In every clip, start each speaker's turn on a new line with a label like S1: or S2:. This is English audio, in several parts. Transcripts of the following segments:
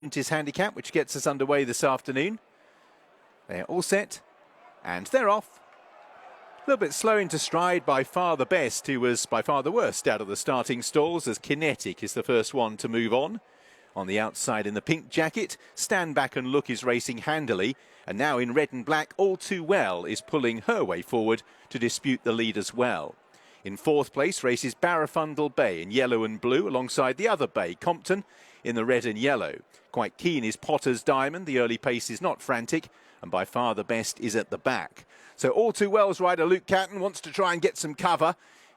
S1: Apprentice Handicap, which gets us underway this afternoon. They're all set, and they're off. A little bit slow into stride by far the best, who was by far the worst out of the starting stalls, as Kinetic is the first one to move on. On the outside in the pink jacket, Stand Back and Look is racing handily, and now in red and black, All Too Well is pulling her way forward to dispute the lead as well. In fourth place races BARAFUNDLE Bay in yellow and blue alongside the other bay, Compton, in the red and yellow. Quite keen is Potter's Diamond. The early pace is not frantic, and by far the best is at the back. So All Too Well's rider Luke Catton wants to try and get some cover.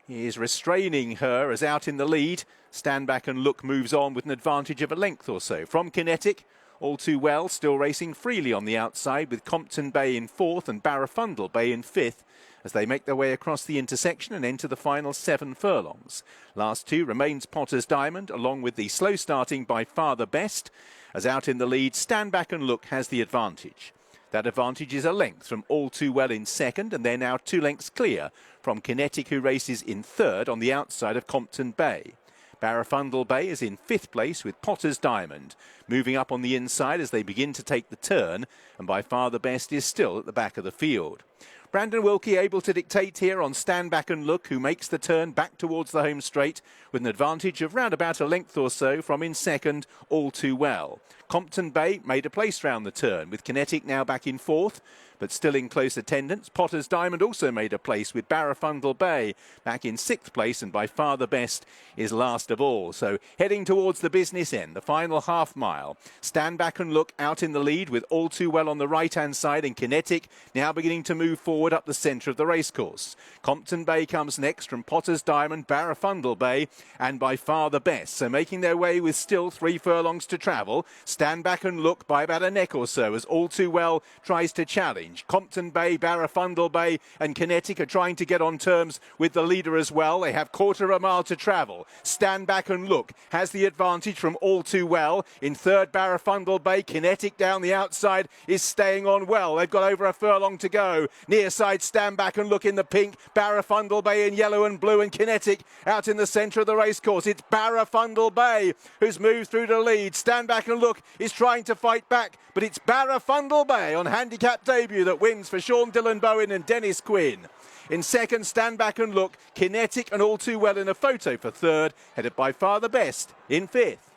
S1: He is restraining her as out in the lead. Stand Back and Look moves on with an advantage of a length or so. From Kinetic, All Too Well still racing freely on the outside, with Compton Bay in fourth and BARAFUNDLE Bay in fifth, as they make their way across the intersection and enter the final 7 furlongs. Last two remains Potter's Diamond, along with the slow starting by far the best, as out in the lead, Stand Back and Look has the advantage. That advantage is a length from All Too Well in second, and they're now 2 lengths clear from Kinetic, who races in third on the outside of Compton Bay. BARAFUNDLE Bay is in 5th place with Potter's Diamond, moving up on the inside as they begin to take the turn, and by far the best is still at the back of the field. Brandon Wilkie able to dictate here on Stand Back and Look, who makes the turn back towards the home straight with an advantage of round about a length or so from in second, All Too Well. Compton Bay made a place round the turn, with Kinetic now back in fourth, but still in close attendance. Potter's Diamond also made a place, with BARAFUNDLE Bay back in 6th place, and by far the best is last of all. So heading towards the business end, the final half mile. Stand Back and Look out in the lead, with All Too Well on the right-hand side, and Kinetic now beginning to move forward up the centre of the racecourse. Compton Bay comes next from Potter's Diamond, BARAFUNDLE Bay, and by far the best. So making their way with still 3 furlongs to travel. Stand Back and Look by about a neck or so as All Too Well tries to challenge. Compton Bay, BARAFUNDLE Bay and Kinetic are trying to get on terms with the leader as well. They have quarter of a mile to travel. Stand Back and Look has the advantage from All Too Well. In third, BARAFUNDLE Bay. Kinetic down the outside is staying on well. They've got over a furlong to go. Near side, Stand Back and Look in the pink. BARAFUNDLE Bay in yellow and blue, and Kinetic out in the centre of the racecourse. It's BARAFUNDLE Bay who's moved through to lead. Stand Back and Look is trying to fight back, but it's BARAFUNDLE Bay on handicap debut that wins for Sean Dillon Bowen and Dennis Quinn. In second, Stand Back and Look. Kinetic and All Too Well in a photo for third, headed by far the best in fifth.